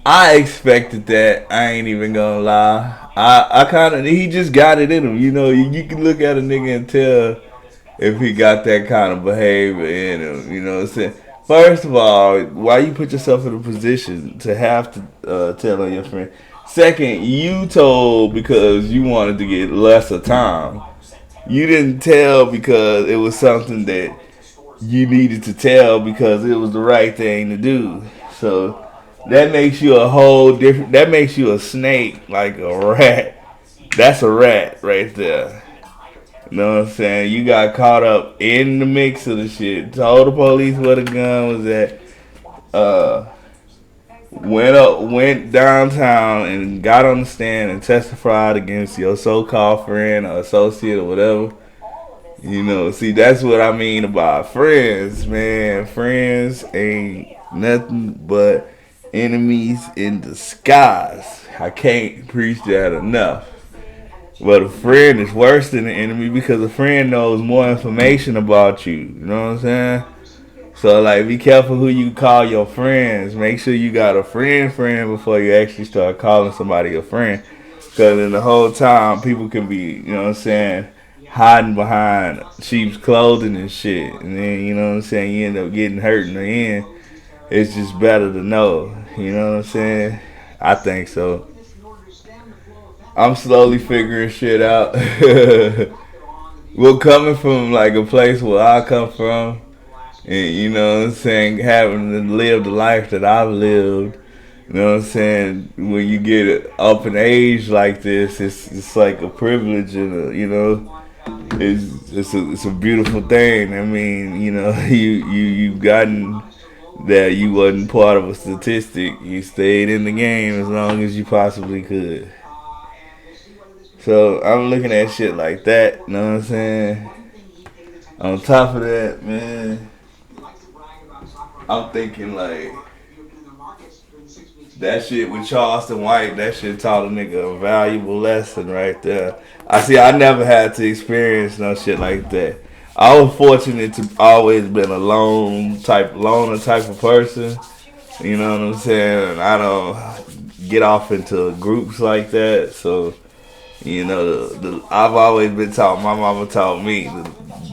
I expected that. I ain't even gonna lie. I kind of he just got it in him. You know, you can look at a nigga and tell if he got that kind of behavior in him. You know what I'm saying? First of all, why you put yourself in a position to have to tell on your friend? Second, you told because you wanted to get lesser time. You didn't tell because it was something that you needed to tell because it was the right thing to do. So that makes you a whole different. That makes you a snake, like a rat. That's a rat right there. You know what I'm saying? You got caught up in the mix of the shit. Told the police where the gun was at. Uh, went downtown and got on the stand and testified against your so-called friend or associate or whatever. You know, see, that's what I mean about friends, man. Friends ain't nothing but enemies in disguise. I can't preach that enough. But a friend is worse than an enemy because a friend knows more information about you. You know what I'm saying? So, like, be careful who you call your friends. Make sure you got a friend before you actually start calling somebody a friend. Because in the whole time, people can be, you know what I'm saying, hiding behind sheep's clothing and shit. And then, you know what I'm saying, you end up getting hurt in the end. It's just better to know. You know what I'm saying? I think so. I'm slowly figuring shit out. Well, coming from like a place where I come from, and you know what I'm saying, having to live the life that I've lived, you know what I'm saying, when you get up in age like this, it's like a privilege and a, you know, it's a beautiful thing. I mean, you know, you've gotten that you wasn't part of a statistic. You stayed in the game as long as you possibly could. So I'm looking at shit like that, you know what I'm saying? On top of that, man, I'm thinking like that shit with Charleston White, that shit taught a nigga a valuable lesson right there. I never had to experience no shit like that. I was fortunate to always been a loner type of person. You know what I'm saying? I don't get off into groups like that, so you know, I've always been taught. My mama taught me,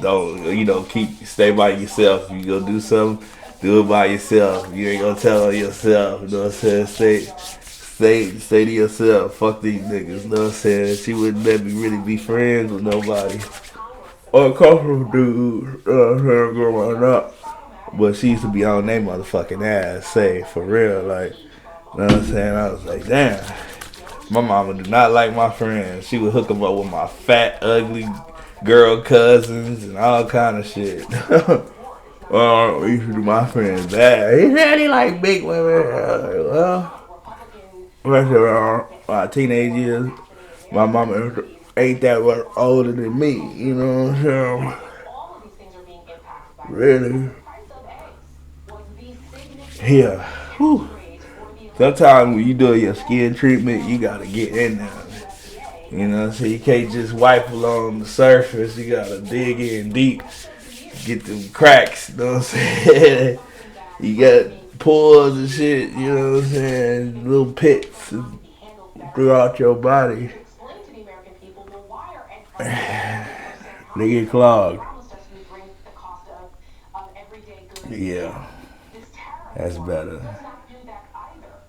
don't stay by yourself. You go do something, do it by yourself. You ain't gonna tell on yourself. You know what I'm saying? Stay to yourself. Fuck these niggas. You know what I'm saying? She wouldn't let me really be friends with nobody or comfortable dude. Growing up, but she used to be on their motherfucking ass. Say for real, like, you know what I'm saying? I was like, damn. My mama did not like my friends. She would hook them up with my fat, ugly girl cousins and all kind of shit. We used to do my friends bad. He said he like big women. Well, my teenage years, my mama ain't that much older than me. You know what I'm saying? Really? Yeah. Whew. Sometimes when you do your skin treatment, you gotta get in there. You know, so you can't just wipe along the surface. You gotta dig in deep, get them cracks. You know what I'm saying? You got pores and shit. You know what I'm saying? Little pits throughout your body. They get clogged. Yeah, that's better.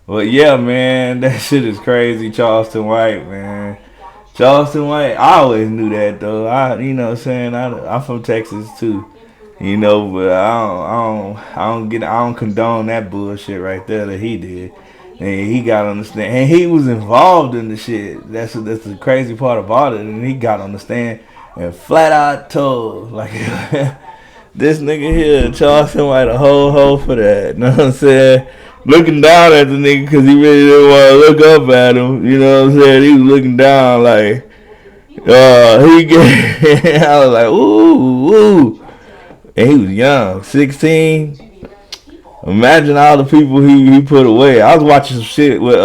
Well, yeah, man, that shit is crazy. Charleston White, man. Charleston White, I always knew that though. You know what I'm saying? I'm from Texas too. You know, but I don't condone that bullshit right there that he did. And he got on the stand, and he was involved in the shit. That's the crazy part about it. And he got on the stand and flat out told like this nigga here, Charleston White, a whole hoe for that. You know what I'm saying? Looking down at the nigga because he really didn't want to look up at him. You know what I'm saying? He was looking down like, he get. I was like, ooh, ooh. And he was young, 16. Imagine all the people he put away. I was watching some shit with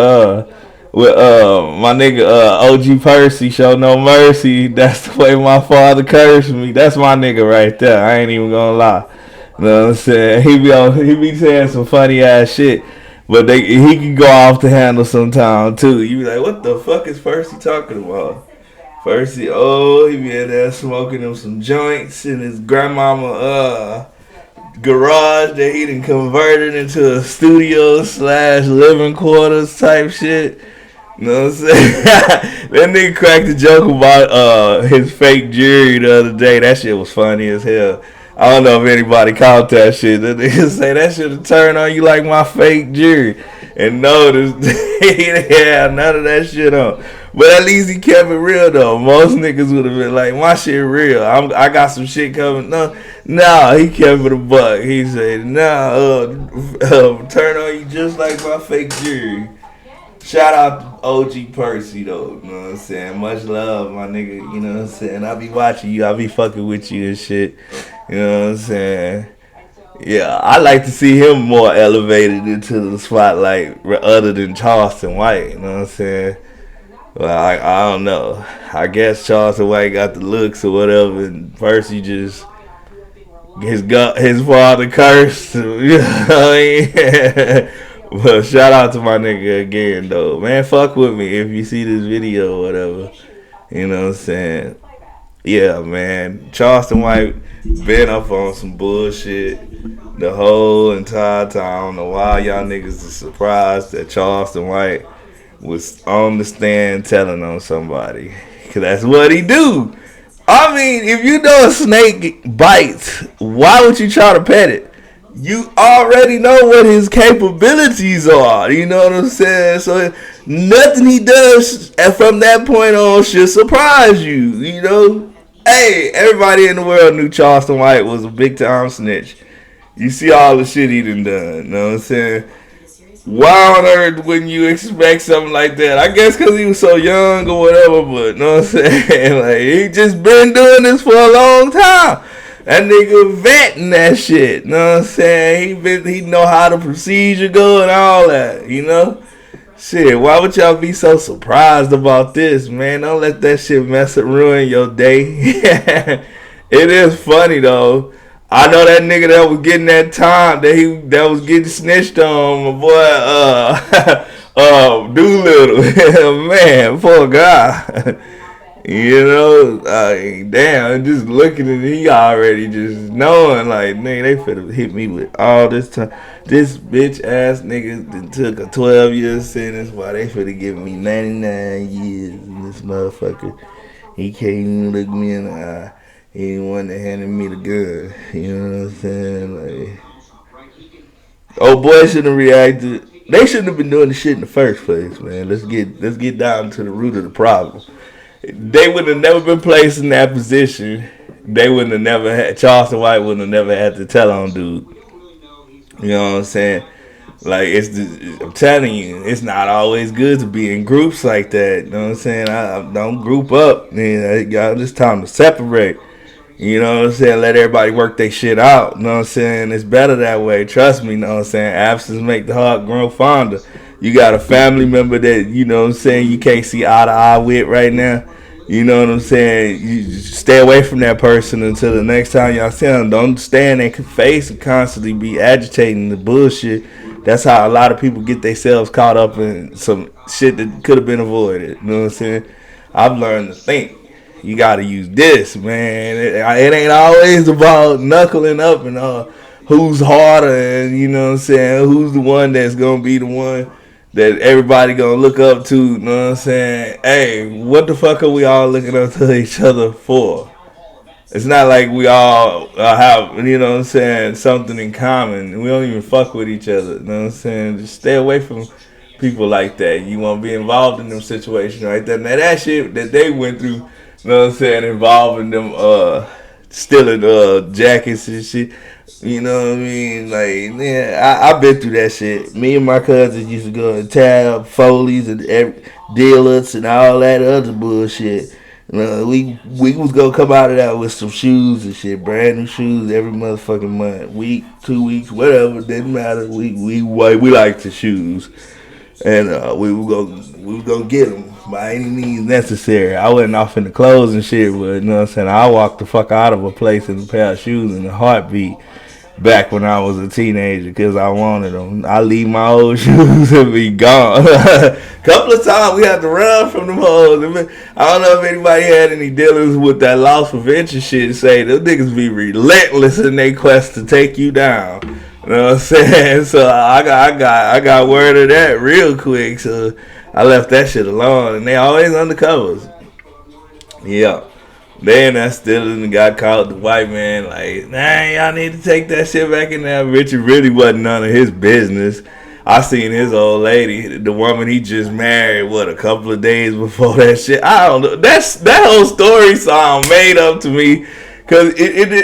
my nigga OG Percy, Show No Mercy. That's the way my father cursed me. That's my nigga right there. I ain't even gonna lie. You know what I'm saying? He be saying some funny ass shit. But he can go off the handle sometime too. You be like, what the fuck is Percy talking about? Percy, oh, he be in there smoking him some joints in his grandmama garage that he done converted into a studio slash living quarters type shit. You know what I'm saying? That nigga cracked a joke about his fake jewelry the other day. That shit was funny as hell. I don't know if anybody caught that shit. That nigga say that should have turned on you like my fake jewelry. And notice he didn't have none of that shit on. But at least he kept it real though. Most niggas would have been like, my shit real. I got some shit coming. No, he kept it a buck. He said, turn on you just like my fake jewelry. Shout out to OG Percy though, you know what I'm saying? Much love, my nigga, you know what I'm saying? I be watching you, I be fucking with you and shit, you know what I'm saying? Yeah, I like to see him more elevated into the spotlight other than Charleston White, you know what I'm saying? Well, I don't know. I guess Charleston White got the looks or whatever, and Percy just his father cursed. You know what I mean? Well, shout out to my nigga again, though. Man, fuck with me if you see this video or whatever. You know what I'm saying? Yeah, man. Charleston White been up on some bullshit the whole entire time. I don't know why y'all niggas is surprised that Charleston White was on the stand telling on somebody. Because that's what he do. I mean, if you know a snake bites, why would you try to pet it? You already know what his capabilities are. You know what I'm saying? So nothing he does from that point on should surprise you. You know? Hey, everybody in the world knew Charleston White was a big time snitch. You see all the shit he done. You know what I'm saying? Why on earth wouldn't you expect something like that? I guess because he was so young or whatever, but you know what I'm saying? Like, he just been doing this for a long time. That nigga vetting that shit, you know what I'm saying? He know how the procedure go and all that, you know? Shit, why would y'all be so surprised about this, man? Don't let that shit mess and ruin your day. It is funny, though. I know that nigga that was getting that time, that was getting snitched on, my boy, Doolittle. Man, poor guy. You know, damn, just looking at it, he already just knowing, like, nigga, they finna hit me with all this time. This bitch ass nigga that took a 12-year sentence while they finna give me 99 years. And this motherfucker, he can't even look me in the eye. He ain't one that handed me the gun. You know what I'm saying? Like, oh boy shouldn't have reacted. They shouldn't have been doing the shit in the first place, man. Let's get down to the root of the problem. They would have never been placed in that position. They wouldn't have never had, Charleston White wouldn't have never had to tell on dude. You know what I'm saying? Like, I'm telling you, it's not always good to be in groups like that. You know what I'm saying? I don't group up. You know, y'all, it's time to separate. You know what I'm saying? Let everybody work their shit out. You know what I'm saying? It's better that way. Trust me, you know what I'm saying? Absence make the heart grow fonder. You got a family member that, you know what I'm saying, you can't see eye to eye with right now. You know what I'm saying? You stay away from that person until the next time y'all see them. Don't stand in their face and constantly be agitating the bullshit. That's how a lot of people get themselves caught up in some shit that could have been avoided. You know what I'm saying? I've learned to think. You got to use this, man. It ain't always about knuckling up and who's harder and, you know what I'm saying, who's the one that's going to be the one that everybody gonna look up to, you know what I'm saying? Hey, what the fuck are we all looking up to each other for? It's not like we all have, you know what I'm saying, something in common. We don't even fuck with each other, you know what I'm saying? Just stay away from people like that. You won't be involved in them situations right there. Now that shit that they went through, you know what I'm saying, involving them stealing jackets and shit. You know what I mean? Like, yeah, I've been through that shit. Me and my cousins used to go to Tab, Foley's, and Dealers, and all that other bullshit. We was gonna come out of that with some shoes and shit, brand new shoes every motherfucking month, week, 2 weeks, whatever. Didn't matter. We liked the shoes, and we were gonna get them by any means necessary. I wasn't off in the clothes and shit, but you know what I'm saying. I walked the fuck out of a place in a pair of shoes in a heartbeat. back when I was a teenager because I wanted them. I leave my old shoes and be gone. Couple of times we had to run from them hoes. I don't know if anybody had any dealings with that loss prevention shit. Say them niggas be relentless in their quest to take you down. You know what I'm saying? So I got word of that real quick. So I left that shit alone, and they always undercovers. Yeah. Then that still got caught the white man like, nah, y'all need to take that shit back in there. Richard really wasn't none of his business. I seen his old lady, the woman he just married, a couple of days before that shit. I don't know. That whole story sound made up to me. Cause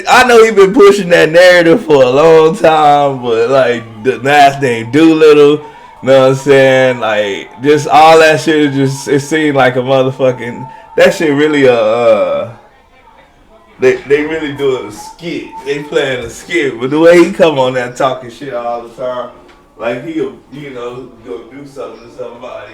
I know he been pushing that narrative for a long time, but like the last name Doolittle, you know what I'm saying? Like just all that shit, it seemed like a motherfucking. That shit really They really doing a skit. They playing a skit, but the way he come on there talking shit all the time, like he'll go do something to somebody.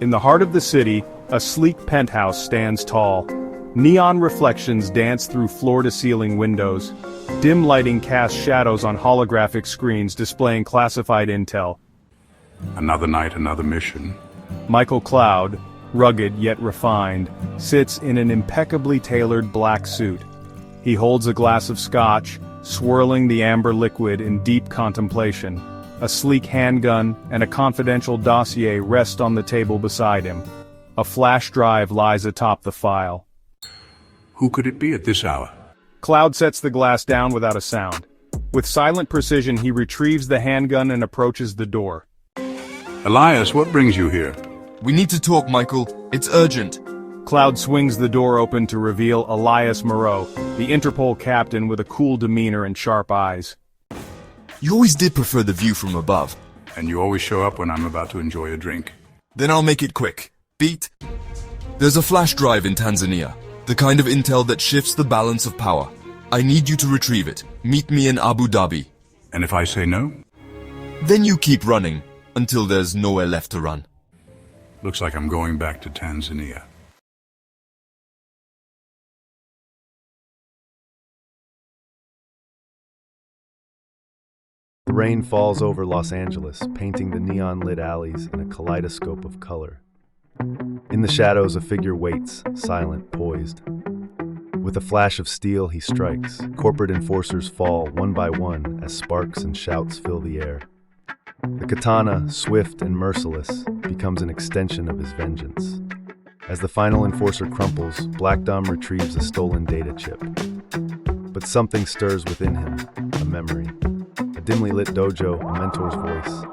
In the heart of the city, a sleek penthouse stands tall. Neon reflections dance through floor-to-ceiling windows. Dim lighting casts shadows on holographic screens displaying classified intel. Another night, another mission. Michael Cloud, rugged yet refined, sits in an impeccably tailored black suit. He holds a glass of scotch, swirling the amber liquid in deep contemplation. A sleek handgun and a confidential dossier rest on the table beside him. A flash drive lies atop the file. Who could it be at this hour? Cloud sets the glass down without a sound. With silent precision, he retrieves the handgun and approaches the door. Elias, what brings you here? We need to talk, Michael. It's urgent. Cloud swings the door open to reveal Elias Moreau, the Interpol captain with a cool demeanor and sharp eyes. You always did prefer the view from above. And you always show up when I'm about to enjoy a drink. Then I'll make it quick. Beat. There's a flash drive in Tanzania. The kind of intel that shifts the balance of power. I need you to retrieve it. Meet me in Abu Dhabi. And if I say no? Then you keep running, until there's nowhere left to run. Looks like I'm going back to Tanzania. The rain falls over Los Angeles, painting the neon-lit alleys in a kaleidoscope of color. In the shadows, a figure waits, silent, poised. With a flash of steel, he strikes. Corporate enforcers fall, one by one, as sparks and shouts fill the air. The katana, swift and merciless, becomes an extension of his vengeance. As the final enforcer crumples, Black Dom retrieves a stolen data chip. But something stirs within him, a memory. A dimly lit dojo, a mentor's voice,